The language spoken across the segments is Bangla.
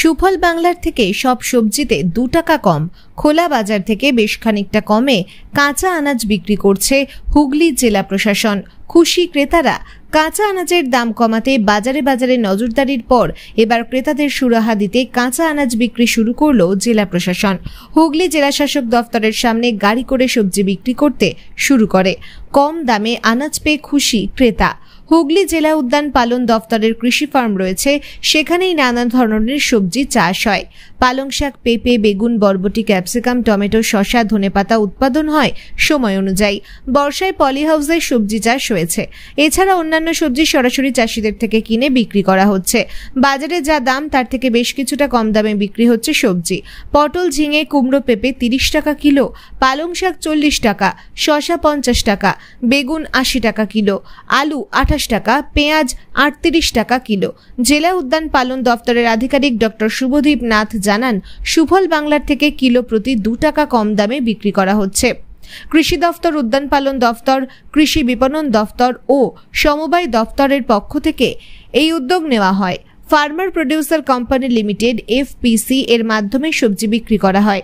সুফল বাংলার থেকে সব সবজিতে 2 টাকা কম। খোলা বাজার থেকে বেশ খানিকটা কমে কাঁচা আনাজ বিক্রি করছে হুগলি জেলা প্রশাসন। খুশি ক্রেতারা। কাঁচা আনাজের দাম কমাতে বাজারে বাজারে নজরদারির পর এবার ক্রেতাদের সুরাহা দিতে কাঁচা আনাজ বিক্রি শুরু করলো জেলা প্রশাসন। হুগলি জেলা শাসক দফতরের সামনে গাড়ি করে সবজি বিক্রি করতে শুরু করে। কম দামে আনাজ পেয়ে খুশি ক্রেতা। হুগলি জেলা উদ্যান পালন দফতরের কৃষি ফার্ম রয়েছে, সেখানেই নানা ধরনের সবজি চাষ হয়। পালং শাক, পেঁপে, বেগুন, বরবটি, ক্যাপসিকাম, টমেটো, শসা, ধনেপাতা উৎপাদন হয় সময় অনুযায়ী। বর্ষায় পলি হাউসে সবজি চাষ হয়েছে। এছাড়া অন্যান্য সবজি সরাসরি চাষিদের থেকে কিনে বিক্রি করা হচ্ছে। বাজারে যা দাম তার থেকে বেশ কিছুটা কম দামে বিক্রি হচ্ছে সবজি। পটল, ঝিঙে, কুমড়ো, পেঁপে 30 টাকা কিলো, পালং শাক 40 টাকা, শসা 50 টাকা, বেগুন 80 টাকা কিলো, আলু 28 টাকা, পেঁয়াজ 38 টাকা কিলো। জেলা উদ্যান পালন দফতরের আধিকারিক ডক্টর শুভদীপ নাথ জানান, সুফল বাংলার থেকে কিলো প্রতি 2 টাকা কম দামে বিক্রি করা হচ্ছে। কৃষি দফতর, উদ্যান পালন দফতর, কৃষি বিপণন দফতর ও সমবায় দফতরের পক্ষ থেকে এই উদ্যোগ নেওয়া হয়। Farmer producer company limited FPC এর মাধ্যমে সবজি বিক্রি করা হয়।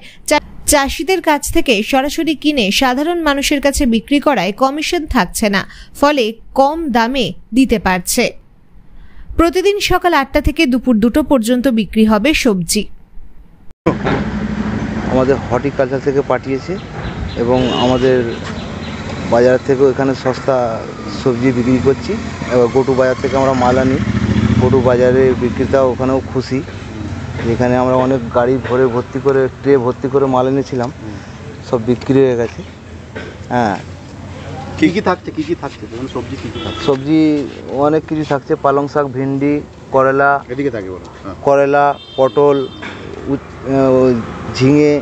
চাষিদের কাছ থেকে সরাসরি কিনে সাধারণ মানুষের কাছে বিক্রি করায় কমিশন থাকছে না, ফলে কম দামে দিতে পারছে। প্রতিদিন সকাল 8টা থেকে দুপুর 2টো পর্যন্ত বিক্রি হবে সবজি। আমাদের হর্টিকালচার থেকে পাঠিয়েছে এবং আমাদের বাজার থেকেও এখানে সস্তা সবজি বিক্রি করছি। এবার গোটু বাজার থেকে আমরা মাল আনি। গোটু বাজারে বিক্রেতা ওখানেও খুশি। এখানে আমরা অনেক গাড়ি ভর্তি করে ট্রে ভর্তি করে মাল এনেছিলাম, সব বিক্রি হয়ে গেছে। হ্যাঁ, কী কী থাকছে সবজি কী কী থাকছে? সবজি অনেক কিছু থাকছে। পালং শাক, ভিন্ডি, করলা, এদিকে থাকে বলো, করলা, পটল, ঝিঙে,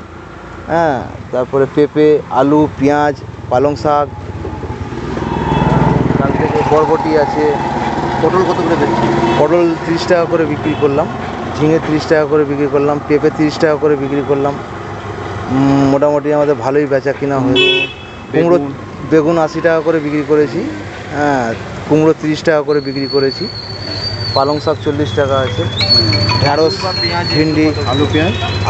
হ্যাঁ, তারপরে পেঁপে, আলু, পেঁয়াজ, পালং শাক, তার থেকে বরবটি আছে। পটল কত করে দিচ্ছি? পটল 30 টাকা করে বিক্রি করলাম, ঝিঙে 30 টাকা করে বিক্রি করলাম, পেঁপে 30 টাকা করে বিক্রি করলাম। মোটামুটি আমাদের ভালোই বেচা কিনা হয়েছে। কুমড়ো, বেগুন 80 টাকা করে বিক্রি করেছি। হ্যাঁ, কুমড়ো 30 টাকা করে বিক্রি করেছি। পালং শাক 40 টাকা আছে। ঢেঁড়স, ভিন্ডি,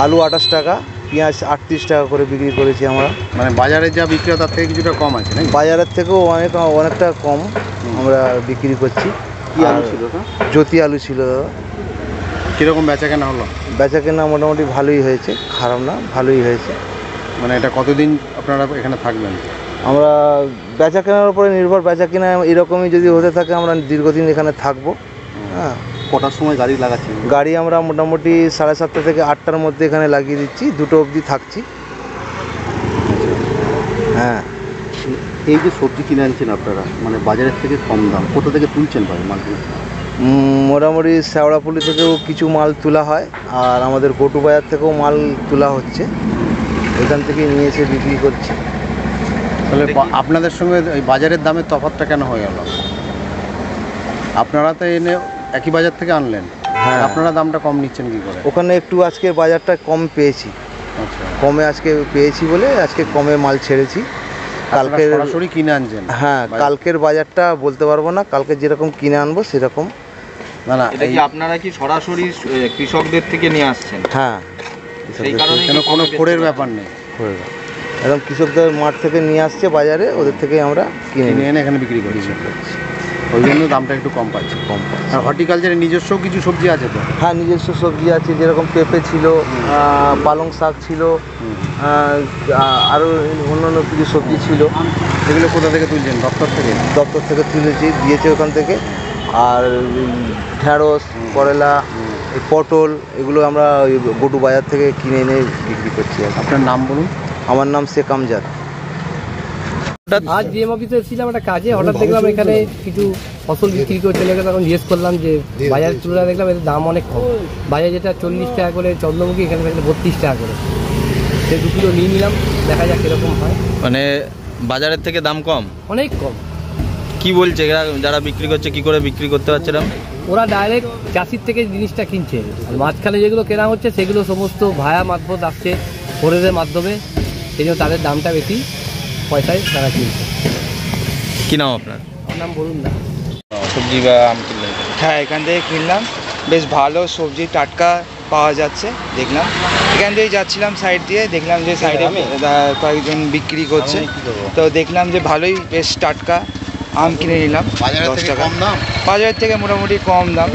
আলু 28 টাকা, পেঁয়াজ 38 টাকা করে বিক্রি করেছি আমরা। মানে বাজারে যা বিক্রি হয় তার থেকে কিছুটা কম আছে না? বাজারের থেকেও অনেকটা কম আমরা বিক্রি করছি। কি আলু ছিল? জ্যোতি আলু ছিল দাদা। কীরকম বেচা কেনা হলো? বেচা কেনা মোটামুটি ভালোই হয়েছে, খারাপ না, ভালোই হয়েছে। মানে এটা কতদিন আপনারা এখানে থাকবেন? আমরা বেচা কেনার উপরে নির্ভর। বেচা কেনা এরকমই যদি হতে থাকে আমরা দীর্ঘদিন এখানে থাকবো। হ্যাঁ। কটার সময় গাড়ি লাগাচ্ছি? গাড়ি আমরা মোটামুটি 7:30 থেকে 8টার মধ্যে এখানে লাগিয়ে দিচ্ছি, 2টো অবধি থাকছি। হ্যাঁ। এই যে সবজি কিনে আনছেন আপনারা, মানে বাজারের থেকে কম দাম, কোথা থেকে তুলছেন ভাই মালগুলো? মোটামুটি শেওড়াপুলি থেকেও কিছু মাল তোলা হয়, আর আমাদের গোটু বাজার থেকেও মাল তোলা হচ্ছে। এখান থেকে নিয়ে এসে বিক্রি করছি। তাহলে আপনাদের সঙ্গে এই বাজারের দামের তফাৎটা কেন হয়ে গেল? আপনারা তো এনে একই বাজার থেকে আনলেন, হ্যাঁ, আপনারা দামটা কম নিচ্ছেন কী করে? ওখানে একটু আজকের বাজারটা কম পেয়েছি। আচ্ছা, কমে আজকে পেয়েছি বলে আজকে কমে মাল ছেড়েছি। কালকে সরাসরি কিনে আনছেন? হ্যাঁ, কালকের বাজারটা বলতে পারবো না, কালকে যেরকম কিনে আনবো সেরকম। না, এটা কি আপনারা কি সরাসরি কৃষকদের থেকে নিয়ে আসছেন? হ্যাঁ, সেই কারণে কোনো ফোরের ব্যাপার নেই। একদম কৃষকদের মাঠ থেকে নিয়ে আসছে বাজারে, ওদের থেকে আমরা কিনে এনে এখানে বিক্রি করছি। ওই জন্য দামটা একটু কম পাচ্ছি। আর হর্টিকালচারের নিজস্ব কিছু সবজি আছে তো? হ্যাঁ, নিজস্ব সবজি আছে, যেরকম পেঁপে ছিল, পালং শাক ছিল, আরও অন্যান্য কিছু সবজি ছিল। এগুলো কোথা থেকে তুলছেন? দপ্তর থেকে? দপ্তর থেকে তুলেছি, দিয়েছে ওখান থেকে। আর ঢেঁড়স, করলা, পটল, এগুলো আমরা গোটু বাজার থেকে কিনে এনে বিক্রি করছি। আপনার নাম বলুন। আমার নাম শেখ আমজাদ। আজ ডিএম অফিসে এসেছিলাম একটা কাজে, হঠাৎ দেখলাম এখানে কিছু ফসল বিক্রি করে চলে গেছে। তখন জিজ্ঞেস করলাম যে বাজারের তুলনায় দেখলাম এর দাম অনেক কম। বাজারে যেটা 40 টাকা করে চন্দ্রমুখী, এখানে দেখলে 32 টাকা করে। সে 2 কিলো নিয়ে নিলাম, দেখা যাক কীরকম হয়। মানে বাজারের থেকে দাম কম, অনেক কম। কি বলছে যারা বিক্রি করছে, কি করে বিক্রি করতে পারছে না? ওরা ডাইরেক্ট চাষির থেকে জিনিসটা কিনছে, আর মাঝখানে যেগুলো কেনা হচ্ছে সেগুলো সমস্ত ভায়া মারফত আসছে ফোরের মাধ্যমে, সেই জন্য তাদের দামটা বেশি পয়সায় তারা কিনছে। কী নাম আপনার? আমার নাম বলুন না। সবজি বা আম কিনলেন? হ্যাঁ, এখান থেকে কিনলাম, বেশ ভালো সবজি, টাটকা পাওয়া যাচ্ছে দেখলাম। এখান দিয়ে যাচ্ছিলাম সাইড দিয়ে, দেখলাম যে সাইডে কয়েকজন বিক্রি করছে, তো দেখলাম যে ভালোই বেশ টাটকা আম কিনে নিলাম 10 টাকা। বাজারের থেকে মোটামুটি কম দাম।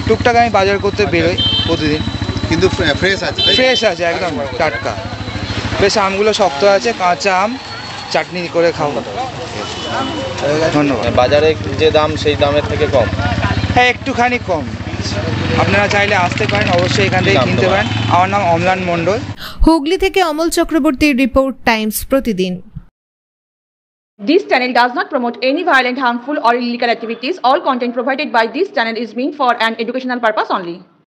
টুকটাক আমি বাজার করতে বেরোই প্রতিদিন, কিন্তু ফ্রেশ আছে, ফ্রেশ আছে একদম টাটকা। বেশ আমগুলো শক্ত আছে, কাঁচা আম, চাটনি করে খাবো। ধন্যবাদ। বাজারে যে দাম সেই দামের থেকে কম? হ্যাঁ, একটুখানি কম। আপনারা চাইলে আসতে পারেন, অবশ্যই এখান থেকে কিনতে পারেন। আমার নাম অম্লান মণ্ডল। হুগলি থেকে অমল চক্রবর্তীর রিপোর্ট, টাইমস প্রতিদিন। This channel does not promote any violent, harmful or illegal activities. All content provided by this channel is meant for an educational purpose only.